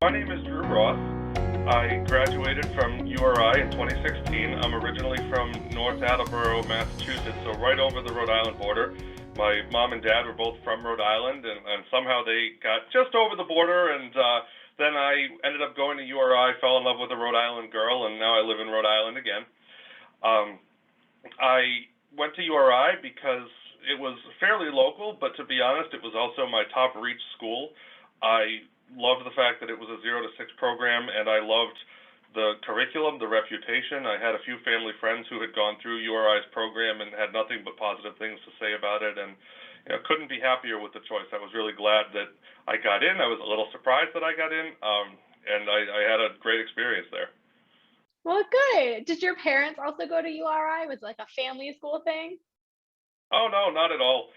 My name is Drew Ross. I graduated from URI in 2016. I'm originally from North Attleboro, Massachusetts, so right over the Rhode Island border. My mom and dad were both from Rhode Island, and somehow they got just over the border, and then I ended up going to URI, fell in love with a Rhode Island girl, and now I live in Rhode Island again. I went to URI because it was fairly local, but to be honest, it was also my top reach school. I loved the fact that it was a 0 to 6 program, and I loved the curriculum, the reputation. I had a few family friends who had gone through URI's program and had nothing but positive things to say about it, and couldn't be happier with the choice. I was really glad that I got in. I was a little surprised that I got in, and I had a great experience there. Well, good. Did your parents also go to URI? Was it like a family school thing? Oh, no, not at all.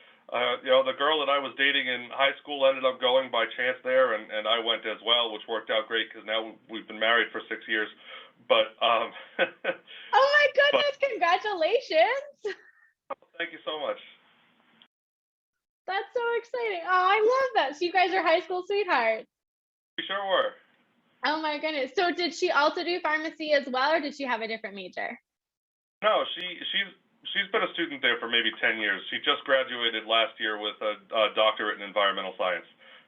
The girl that I was dating in high school ended up going by chance there, and I went as well, which worked out great because now we've been married for 6 years. But Oh my but goodness, congratulations. thank you so much. That's so exciting. Oh, I love that. So you guys are high school sweethearts. We sure were. Oh my goodness. So did she also do pharmacy as well, or did she have a different major? No, she's been a student there for maybe 10 years. She just graduated last year with a doctorate in environmental science.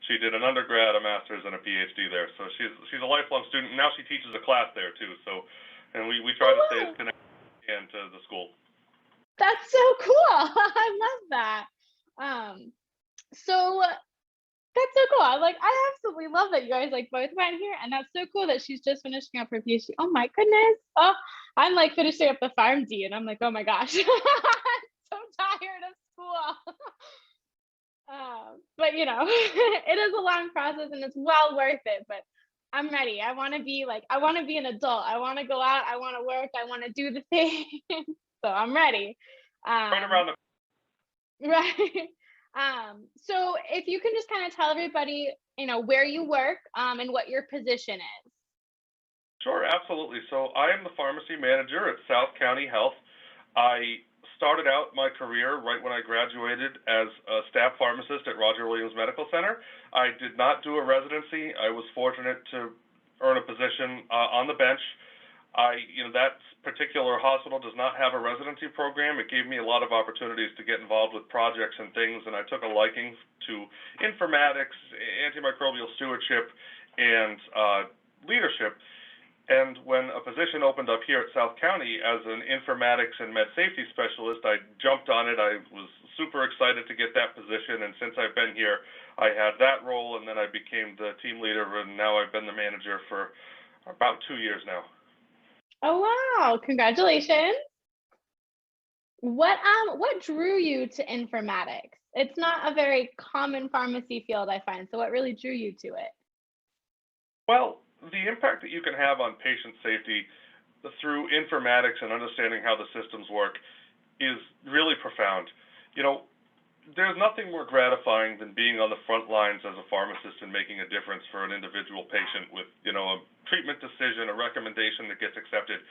She did an undergrad, a master's, and a PhD there. So she's a lifelong student. Now she teaches a class there too. So, and we try Oh to stay as wow. connected as we can to the school. That's so cool. I love that. Um, so that's so cool. I absolutely love that you guys like both went here, and that's so cool that she's just finishing up her PhD. Oh my goodness. Oh, I'm like finishing up the Pharm.D, and I'm like, oh my gosh, I'm so tired of school. But it is a long process, and it's well worth it. But I'm ready. I want to be an adult. I want to go out. I want to work. I want to do the thing. So I'm ready. Right Um, around the Right. So if you can just kind of tell everybody, where you work, and what your position is. Sure, absolutely. So I am the pharmacy manager at South County Health. I started out my career right when I graduated as a staff pharmacist at Roger Williams Medical Center. I did not do a residency. I was fortunate to earn a position on the bench. That particular hospital does not have a residency program. It gave me a lot of opportunities to get involved with projects and things, and I took a liking to informatics, antimicrobial stewardship, and leadership. And when a position opened up here at South County as an informatics and med safety specialist, I jumped on it. I was super excited to get that position, and since I've been here, I had that role, and then I became the team leader, and now I've been the manager for about 2 years now. Oh wow, congratulations. What drew you to informatics? It's not a very common pharmacy field, I find. So what really drew you to it? Well, the impact that you can have on patient safety through informatics and understanding how the systems work is really profound. You know, there's nothing more gratifying than being on the front lines as a pharmacist and making a difference for an individual patient with, a treatment decision, a recommendation that gets accepted.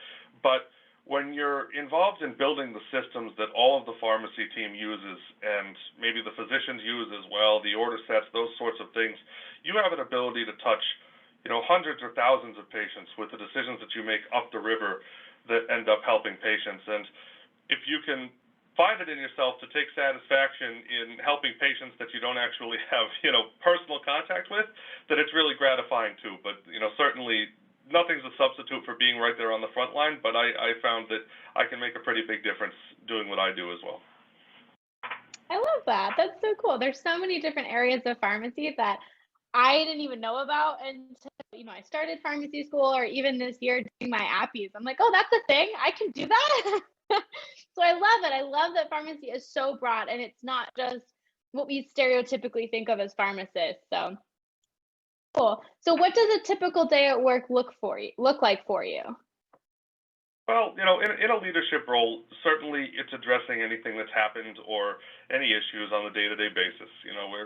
But when you're involved in building the systems that all of the pharmacy team uses and maybe the physicians use as well, the order sets, those sorts of things, you have an ability to touch, hundreds or thousands of patients with the decisions that you make up the river that end up helping patients. And if you can find it in yourself to take satisfaction in helping patients that you don't actually have, personal contact with, that it's really gratifying too. But, certainly nothing's a substitute for being right there on the front line, but I found that I can make a pretty big difference doing what I do as well. I love that. That's so cool. There's so many different areas of pharmacy that I didn't even know about until, I started pharmacy school, or even this year doing my appies. I'm like, oh, that's a thing. I can do that. So I love it. I love that pharmacy is so broad, and it's not just what we stereotypically think of as pharmacists. So cool. So what does a typical day at work look like for you? Well, in a leadership role, certainly it's addressing anything that's happened or any issues on a day-to-day basis.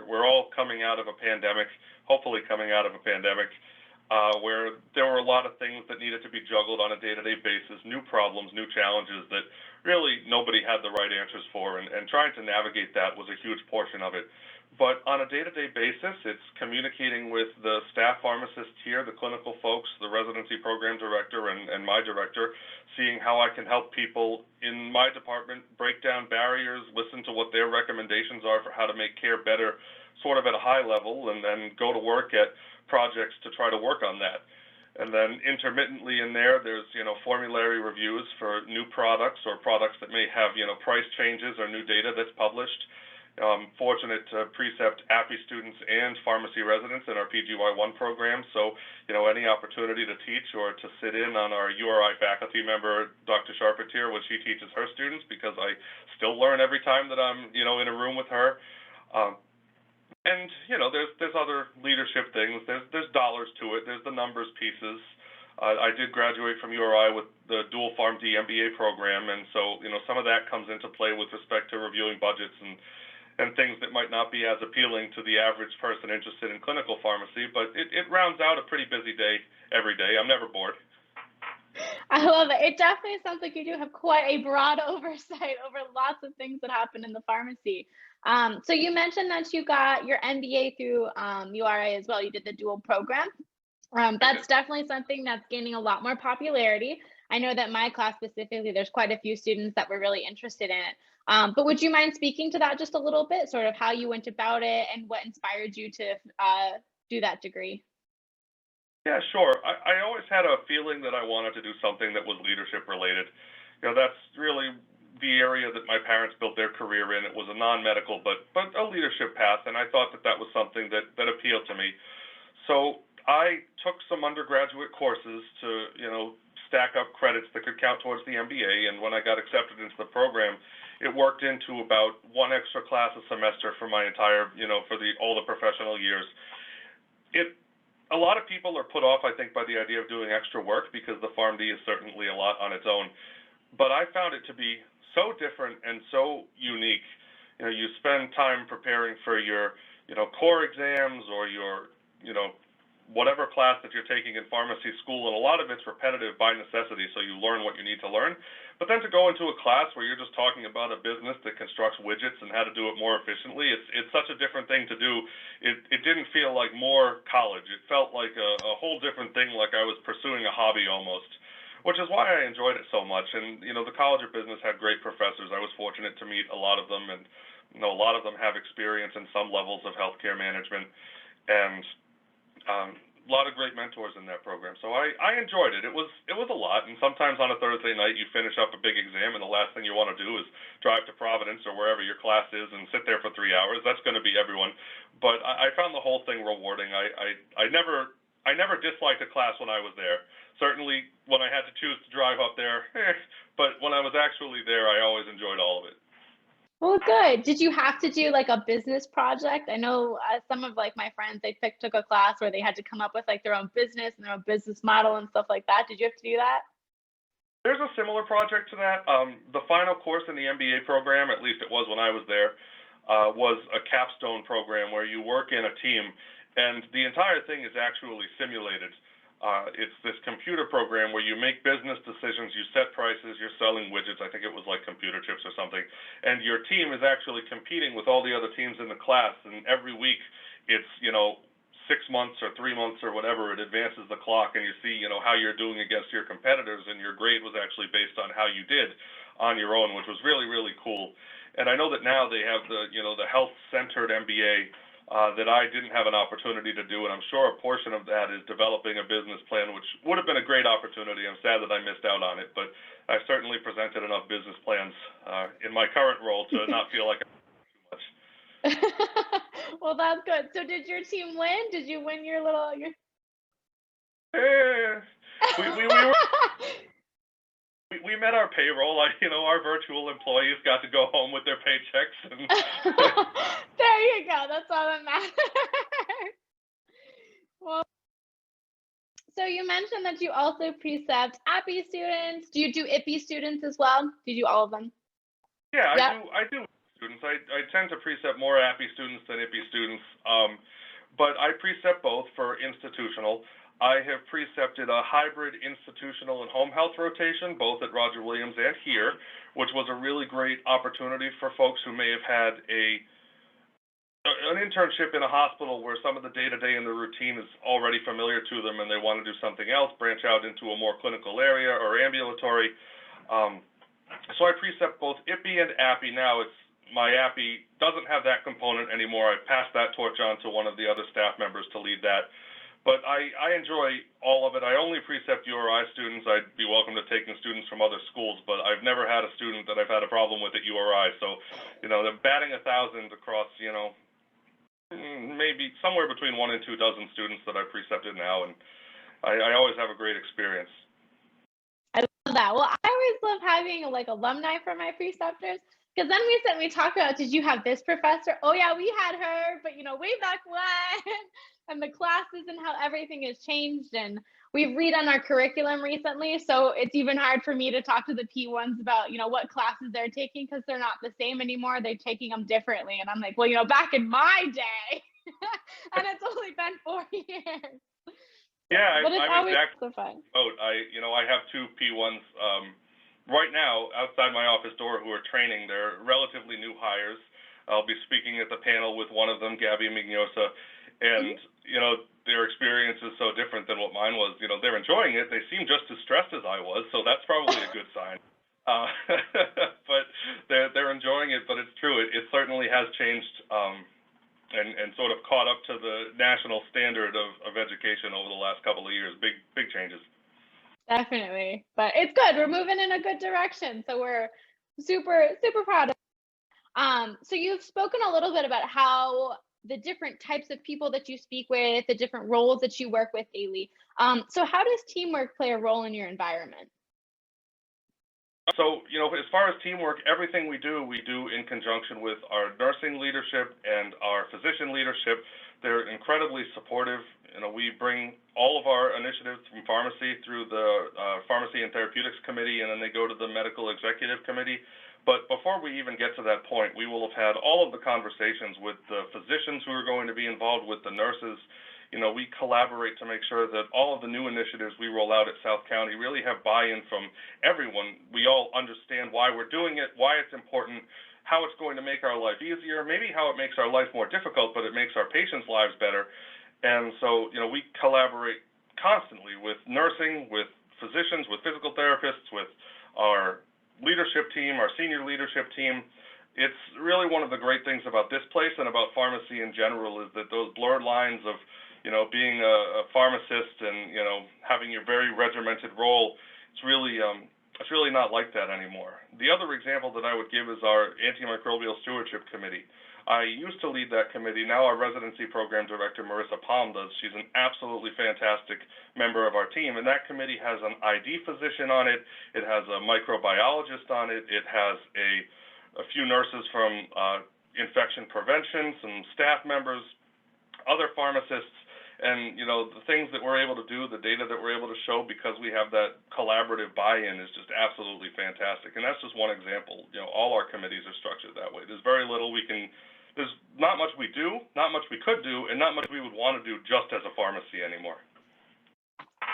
We're all coming out of a pandemic, hopefully coming out of a pandemic, where there were a lot of things that needed to be juggled on a day-to-day basis, new problems, new challenges that really nobody had the right answers for, and trying to navigate that was a huge portion of it. But on a day-to-day basis, it's communicating with the staff pharmacists here, the clinical folks, the residency program director, and my director, seeing how I can help people in my department break down barriers, listen to what their recommendations are for how to make care better, sort of at a high level, and then go to work at projects to try to work on that. And then intermittently in there, there's, formulary reviews for new products or products that may have, price changes or new data that's published. Fortunate to precept API students and pharmacy residents in our PGY1 program. So, any opportunity to teach or to sit in on our URI faculty member, Dr. Charpentier, when she teaches her students, because I still learn every time that I'm, in a room with her. And, there's other leadership things. There's dollars to it. There's the numbers pieces. I did graduate from URI with the dual Pharm.D MBA program, and so, some of that comes into play with respect to reviewing budgets and things that might not be as appealing to the average person interested in clinical pharmacy, but it rounds out a pretty busy day every day. I'm never bored. I love it. It definitely sounds like you do have quite a broad oversight over lots of things that happen in the pharmacy. So you mentioned that you got your MBA through URI as well. You did the dual program. That's definitely something that's gaining a lot more popularity. I know that my class specifically, there's quite a few students that were really interested in it. But would you mind speaking to that just a little bit, sort of how you went about it and what inspired you to do that degree? Yeah, sure. I always had a feeling that I wanted to do something that was leadership related. That's really the area that my parents built their career in. It was a non-medical, but a leadership path, and I thought that was something that appealed to me. So I took some undergraduate courses to, stack up credits that could count towards the MBA, and when I got accepted into the program, it worked into about one extra class a semester for my entire, for all the professional years. A lot of people are put off, I think, by the idea of doing extra work because the Pharm.D is certainly a lot on its own. But I found it to be so different and so unique. You spend time preparing for your, core exams or your, whatever class that you're taking in pharmacy school, and a lot of it's repetitive by necessity, so you learn what you need to learn. But then to go into a class where you're just talking about a business that constructs widgets and how to do it more efficiently, it's such a different thing to do. It didn't feel like more college. It felt like a whole different thing, like I was pursuing a hobby almost, which is why I enjoyed it so much. And, the College of Business had great professors. I was fortunate to meet a lot of them, and, a lot of them have experience in some levels of healthcare management. And a lot of great mentors in that program. So I enjoyed it. It was a lot, and sometimes on a Thursday night you finish up a big exam and the last thing you want to do is drive to Providence or wherever your class is and sit there for 3 hours. That's going to be everyone. But I found the whole thing rewarding. I never disliked a class when I was there. Certainly when I had to choose to drive up there, but when I was actually there, I always enjoyed all of it. Well, good. Did you have to do like a business project? I know some of like my friends, they took a class where they had to come up with like their own business and their own business model and stuff like that. Did you have to do that? There's a similar project to that. The final course in the MBA program, at least it was when I was there, was a capstone program where you work in a team, and the entire thing is actually simulated. It's this computer program where you make business decisions, you set prices, you're selling widgets, I think it was like computer chips or something, and your team is actually competing with all the other teams in the class, and every week it's, 6 months or 3 months or whatever, it advances the clock, and you see, how you're doing against your competitors, and your grade was actually based on how you did on your own, which was really, really cool. And I know that now they have the health-centered MBA, that I didn't have an opportunity to do, and I'm sure a portion of that is developing a business plan, which would have been a great opportunity. I'm sad that I missed out on it, but I've certainly presented enough business plans in my current role to not feel like I too much. Well, that's good. So did your team win? Did you win your little your Eh, we met our payroll. Our virtual employees got to go home with their paychecks, and There you go. That's all that matters. Well, so you mentioned that you also precept API students. Do you do IPI students as well? Do you do all of them? yeah, Yep. I do students. I tend to precept more API students than IPI students, but I precept both for institutional. I have precepted a hybrid institutional and home health rotation, both at Roger Williams and here, which was a really great opportunity for folks who may have had an internship in a hospital where some of the day-to-day and the routine is already familiar to them and they want to do something else, branch out into a more clinical area or ambulatory. So I precept both IPPE and APPE now. My APPE doesn't have that component anymore. I passed that torch on to one of the other staff members to lead that. But I enjoy all of it. I only precept URI students. I'd be welcome to taking students from other schools, but I've never had a student that I've had a problem with at URI. So, they're batting 1,000 across, maybe somewhere between 1 and 2 dozen students that I've precepted now, and I always have a great experience. I love that. Well, I always love having alumni for my preceptors, because then we talk about, did you have this professor? Oh yeah, we had her, but way back when, and the classes and how everything has changed. And we've redone our curriculum recently, so it's even hard for me to talk to the P1s about, what classes they're taking, because they're not the same anymore. They're taking them differently. And I'm like, well, back in my day, and it's only been 4 years. Yeah, but it's I'm always exactly so fun. I have 2 P1s right now outside my office door who are training. They're relatively new hires. I'll be speaking at the panel with one of them, Gabby Mignosa, and their experience is so different than what mine was. They're enjoying it. They seem just as stressed as I was, so that's probably a good sign. But they're enjoying it. But it's true. It certainly has changed and sort of caught up to the national standard of education over the last couple of years. Big changes. Definitely, but it's good. We're moving in a good direction, so we're super proud of it. So you've spoken a little bit about how the different types of people that you speak with, the different roles that you work with daily. So how does teamwork play a role in your environment? So, as far as teamwork, everything we do in conjunction with our nursing leadership and our physician leadership. They're incredibly supportive. We bring all of our initiatives from pharmacy through the Pharmacy and Therapeutics Committee, and then they go to the Medical Executive Committee. But before we even get to that point, we will have had all of the conversations with the physicians who are going to be involved, with the nurses. We collaborate to make sure that all of the new initiatives we roll out at South County really have buy-in from everyone. We all understand why we're doing it, why it's important, how it's going to make our life easier, maybe how it makes our life more difficult, but it makes our patients' lives better. And so, we collaborate constantly with nursing, with physicians, with physical therapists, with our leadership team, our senior leadership team. It's really one of the great things about this place and about pharmacy in general is that those blurred lines of, being a pharmacist and, having your very regimented role, it's really not like that anymore. The other example that I would give is our Antimicrobial Stewardship Committee. I used to lead that committee. Now our residency program director, Marissa Palm, does. She's an absolutely fantastic member of our team, and that committee has an ID physician on it. It has a microbiologist on it. It has a few nurses from infection prevention, some staff members, other pharmacists, and the things that we're able to do, the data that we're able to show because we have that collaborative buy-in is just absolutely fantastic. And that's just one example. All our committees are structured that way. There's very little there's not much we do, not much we could do, and not much we would want to do just as a pharmacy anymore.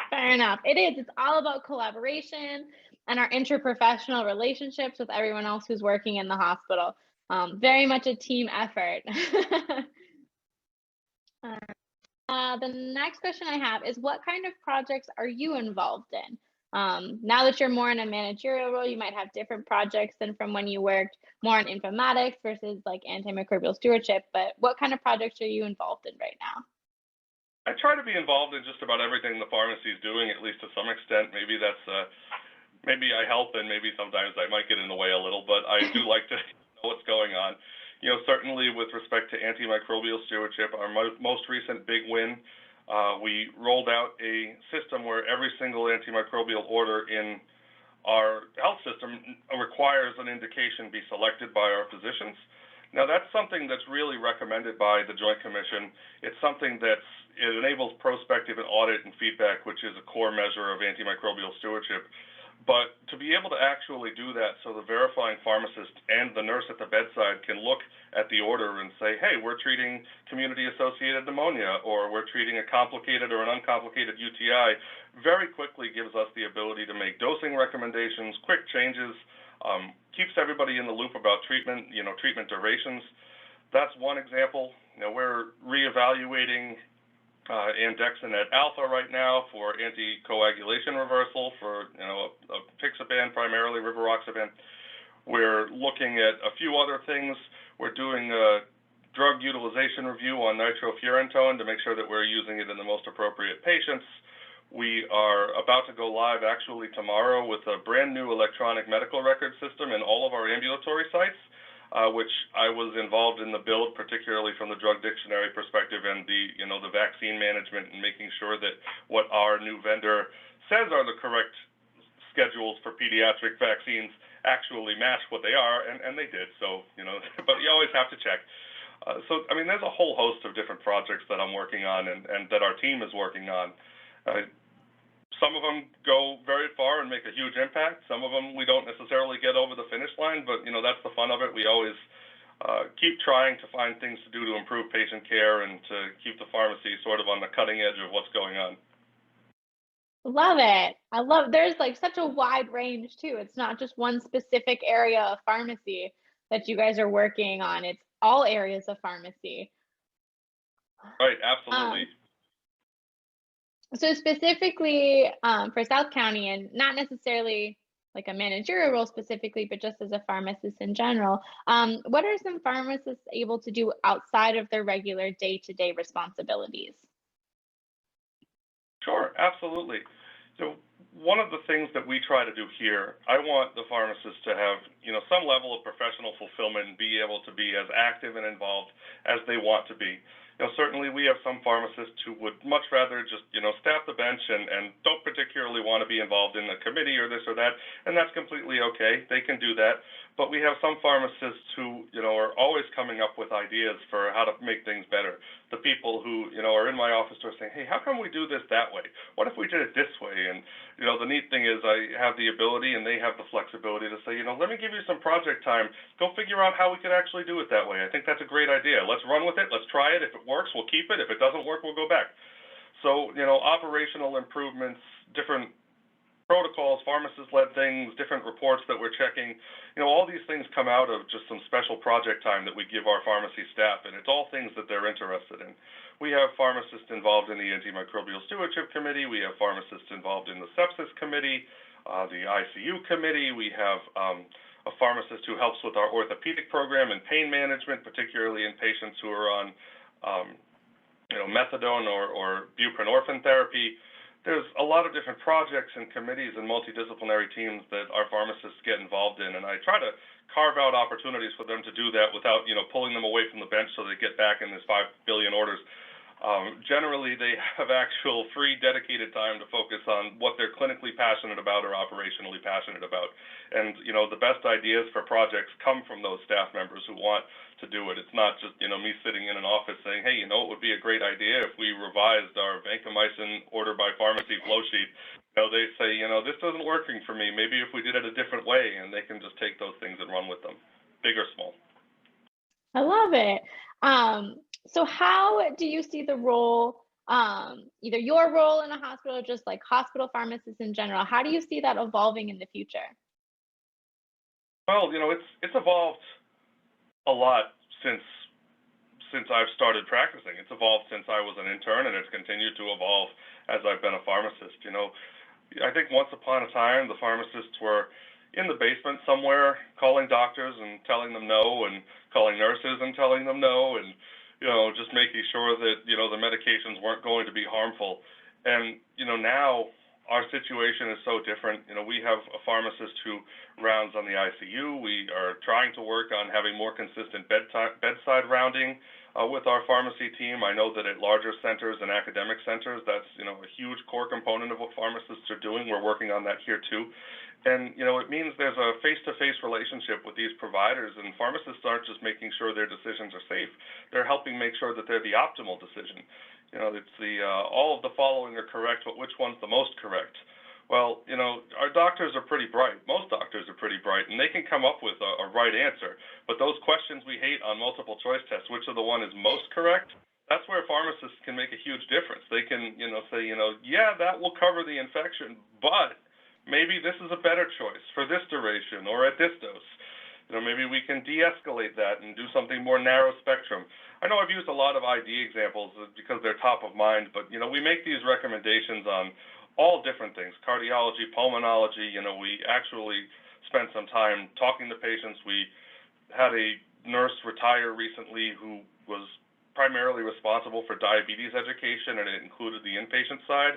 Fair enough. It is. It's all about collaboration and our interprofessional relationships with everyone else who's working in the hospital. Very much a team effort. The next question I have is, what kind of projects are you involved in? Now that you're more in a managerial role, you might have different projects than from when you worked more in informatics versus like antimicrobial stewardship, but what kind of projects are you involved in right now? I try to be involved in just about everything the pharmacy is doing, at least to some extent. Maybe that's, maybe I help and maybe sometimes I might get in the way a little, but I do like to know what's going on. Certainly with respect to antimicrobial stewardship, our most recent big win, we rolled out a system where every single antimicrobial order in our health system requires an indication be selected by our physicians. Now, that's something that's really recommended by the Joint Commission. It's something it enables prospective and audit and feedback, which is a core measure of antimicrobial stewardship. But to be able to actually do that so the verifying pharmacist and the nurse at the bedside can look at the order and say, hey, we're treating community-associated pneumonia, or we're treating a complicated or an uncomplicated UTI, very quickly gives us the ability to make dosing recommendations, quick changes, keeps everybody in the loop about treatment, treatment durations. That's one example. We're reevaluating andexanet alpha right now for anticoagulation reversal for apixaban, primarily rivaroxaban. We're looking at a few other things. We're doing a drug utilization review on nitrofurantone to make sure that we're using it in the most appropriate patients. We are about to go live actually tomorrow with a brand new electronic medical record system in all of our ambulatory sites, which I was involved in the build, particularly from the drug dictionary perspective and the vaccine management, and making sure that what our new vendor says are the correct schedules for pediatric vaccines actually match what they are, and they did. So, but you always have to check. So, I mean, there's a whole host of different projects that I'm working on and that our team is working on. Some of them go very far and make a huge impact. Some of them we don't necessarily get over the finish line, but that's the fun of it. We always keep trying to find things to do to improve patient care and to keep the pharmacy sort of on the cutting edge of what's going on. Love it. There's like such a wide range too. It's not just one specific area of pharmacy that you guys are working on. It's all areas of pharmacy. Right, absolutely. So specifically for South County, and not necessarily like a managerial role specifically, but just as a pharmacist in general, what are some pharmacists able to do outside of their regular day-to-day responsibilities? Sure, absolutely. So one of the things that we try to do here, I want the pharmacists to have, some level of professional fulfillment and be able to be as active and involved as they want to be. Certainly we have some pharmacists who would much rather just, staff the bench and don't particularly want to be involved in a committee or this or that, and that's completely okay. They can do that. But we have some pharmacists who, are always coming up with ideas for how to make things better. The people who, are in my office are saying, hey, how come we do this that way? What if we did it this way? And, the neat thing is I have the ability and they have the flexibility to say, let me give you some project time. Go figure out how we could actually do it that way. I think that's a great idea. Let's run with it. Let's try it. If it works, we'll keep it. If it doesn't work, we'll go back. So, operational improvements, different protocols, pharmacist-led things, different reports that we're checking, all these things come out of just some special project time that we give our pharmacy staff, and it's all things that they're interested in. We have pharmacists involved in the antimicrobial stewardship committee. We have pharmacists involved in the sepsis committee, the ICU committee. We have a pharmacist who helps with our orthopedic program and pain management, particularly in patients who are on methadone or buprenorphine therapy. There's a lot of different projects and committees and multidisciplinary teams that our pharmacists get involved in, and I try to carve out opportunities for them to do that without, pulling them away from the bench so they get back in this 5 billion orders. Generally, they have actual free, dedicated time to focus on what they're clinically passionate about or operationally passionate about. And, the best ideas for projects come from those staff members who want to do it. It's not just, me sitting in an office saying, hey, it would be a great idea if we revised our vancomycin order by pharmacy flow sheet. They say, this isn't working for me. Maybe if we did it a different way, and they can just take those things and run with them, big or small. I love it. So how do you see the role, either your role in a hospital or just like hospital pharmacists in general? How do you see that evolving in the future? Well, it's evolved a lot since I've started practicing. It's evolved since I was an intern, and it's continued to evolve as I've been a pharmacist. I think once upon a time, the pharmacists were in the basement somewhere calling doctors and telling them no, and calling nurses and telling them no, and just making sure that the medications weren't going to be harmful. And now our situation is so different. We have a pharmacist who rounds on the ICU. We are trying to work on having more consistent bedside rounding with our pharmacy team. I know that at larger centers and academic centers, that's a huge core component of what pharmacists are doing. We're working on that here too. And it means there's a face-to-face relationship with these providers, and pharmacists aren't just making sure their decisions are safe. They're helping make sure that they're the optimal decision. It's all of the following are correct, but which one's the most correct? Well, our doctors are pretty bright. Most doctors are pretty bright, and they can come up with a right answer. But those questions we hate on multiple choice tests, which of the one is most correct, that's where pharmacists can make a huge difference. They can, say, yeah, that will cover the infection, but maybe this is a better choice for this duration or at this dose. Maybe we can de-escalate that and do something more narrow spectrum. I know I've used a lot of ID examples because they're top of mind, but, we make these recommendations on all different things, cardiology, pulmonology. We actually spent some time talking to patients. We had a nurse retire recently who was primarily responsible for diabetes education, and it included the inpatient side.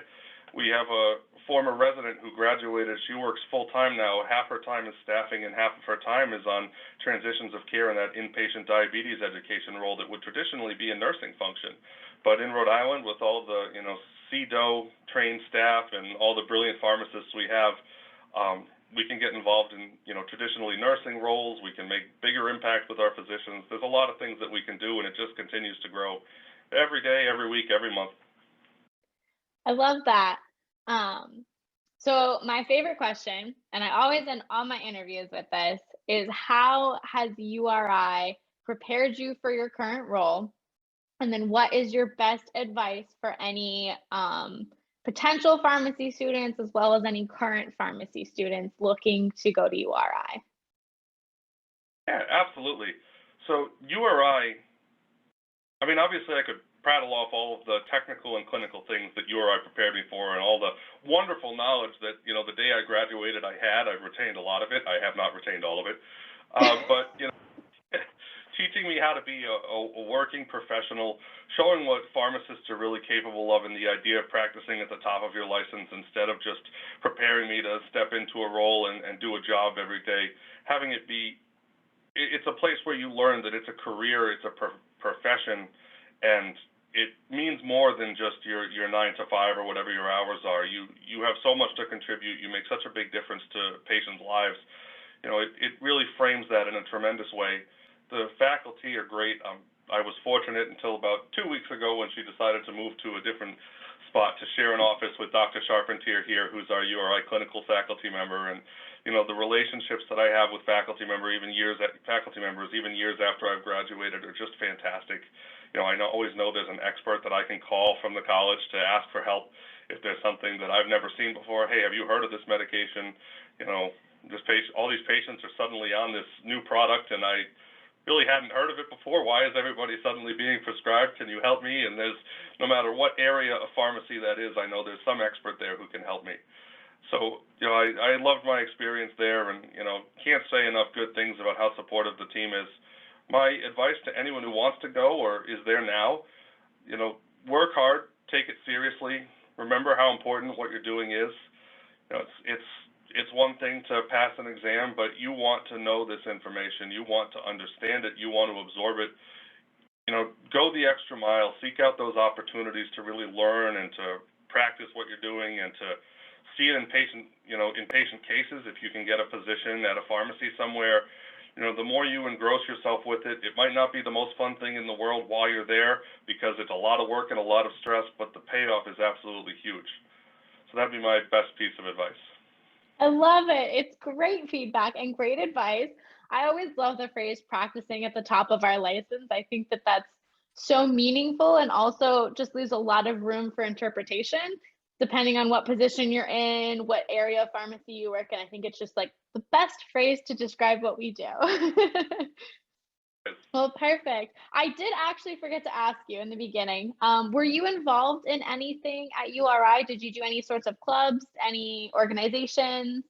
We have a former resident who graduated. She works full-time now. Half her time is staffing, and half of her time is on transitions of care in that inpatient diabetes education role that would traditionally be a nursing function. But in Rhode Island, with all the, CDO trained staff and all the brilliant pharmacists we have, we can get involved in, traditionally nursing roles. We can make bigger impact with our physicians. There's a lot of things that we can do, and it just continues to grow every day, every week, every month. I love that. So my favorite question, and I always end all my interviews with this, is how has URI prepared you for your current role? And then what is your best advice for any potential pharmacy students as well as any current pharmacy students looking to go to URI? Yeah, absolutely. So URI, obviously I could prattle off all of the technical and clinical things that URI prepared me for and all the wonderful knowledge that, the day I graduated I had. I've retained a lot of it. I have not retained all of it. But, teaching me how to be a working professional, showing what pharmacists are really capable of, and the idea of practicing at the top of your license instead of just preparing me to step into a role and do a job every day. Having it be, it's a place where you learn that it's a career, it's a profession, and it means more than just your 9 to 5 or whatever your hours are. You have so much to contribute. You make such a big difference to patients' lives. It really frames that in a tremendous way. The faculty are great. I was fortunate until about 2 weeks ago when she decided to move to a different spot to share an office with Dr. Charpentier here, who's our URI clinical faculty member. And, the relationships that I have with faculty members, even years after I've graduated, are just fantastic. I always know there's an expert that I can call from the college to ask for help if there's something that I've never seen before. Hey, have you heard of this medication? All these patients are suddenly on this new product, and I really hadn't heard of it before. Why is everybody suddenly being prescribed? Can you help me? And there's, no matter what area of pharmacy that is, I know there's some expert there who can help me. So, I loved my experience there, and, can't say enough good things about how supportive the team is. My advice to anyone who wants to go or is there now, work hard, take it seriously, remember how important what you're doing is. It's one thing to pass an exam, but you want to know this information. You want to understand it. You want to absorb it. Go the extra mile. Seek out those opportunities to really learn and to practice what you're doing and to see it in patient cases. If you can get a position at a pharmacy somewhere, the more you engross yourself with it, it might not be the most fun thing in the world while you're there because it's a lot of work and a lot of stress, but the payoff is absolutely huge. So that'd be my best piece of advice. I love it. It's great feedback and great advice. I always love the phrase practicing at the top of our license. I think that that's so meaningful and also just leaves a lot of room for interpretation depending on what position you're in, what area of pharmacy you work in. I think it's just like the best phrase to describe what we do. Well, perfect. I did actually forget to ask you in the beginning. Were you involved in anything at URI? Did you do any sorts of clubs, any organizations?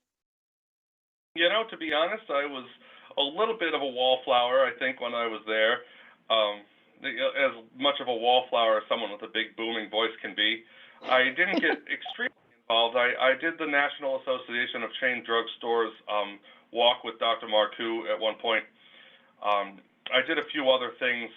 To be honest, I was a little bit of a wallflower, I think, when I was there. As much of a wallflower as someone with a big booming voice can be. I didn't get extremely involved. I did the National Association of Chain Drugstores walk with Dr. Marcoux at one point. I did a few other things,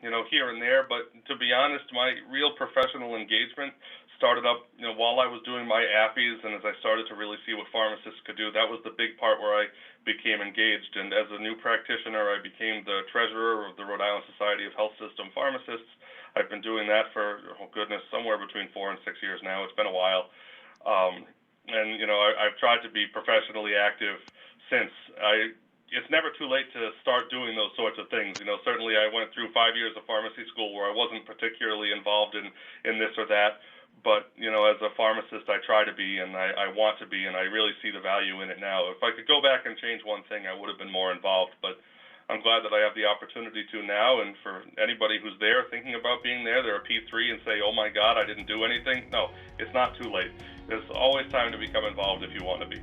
here and there, but to be honest, my real professional engagement started up, while I was doing my APPEs, and as I started to really see what pharmacists could do. That was the big part where I became engaged, and as a new practitioner, I became the treasurer of the Rhode Island Society of Health System Pharmacists. I've been doing that for, somewhere between 4 and 6 years now. It's been a while. and I've tried to be professionally active since. It's never too late to start doing those sorts of things. Certainly I went through 5 years of pharmacy school where I wasn't particularly involved in this or that, but as a pharmacist, I try to be, and I want to be, and I really see the value in it now. If I could go back and change one thing, I would have been more involved, but I'm glad that I have the opportunity to now. And for anybody who's there thinking about being there, they're a P3 and say, oh my God, I didn't do anything. No, it's not too late. There's always time to become involved if you want to be.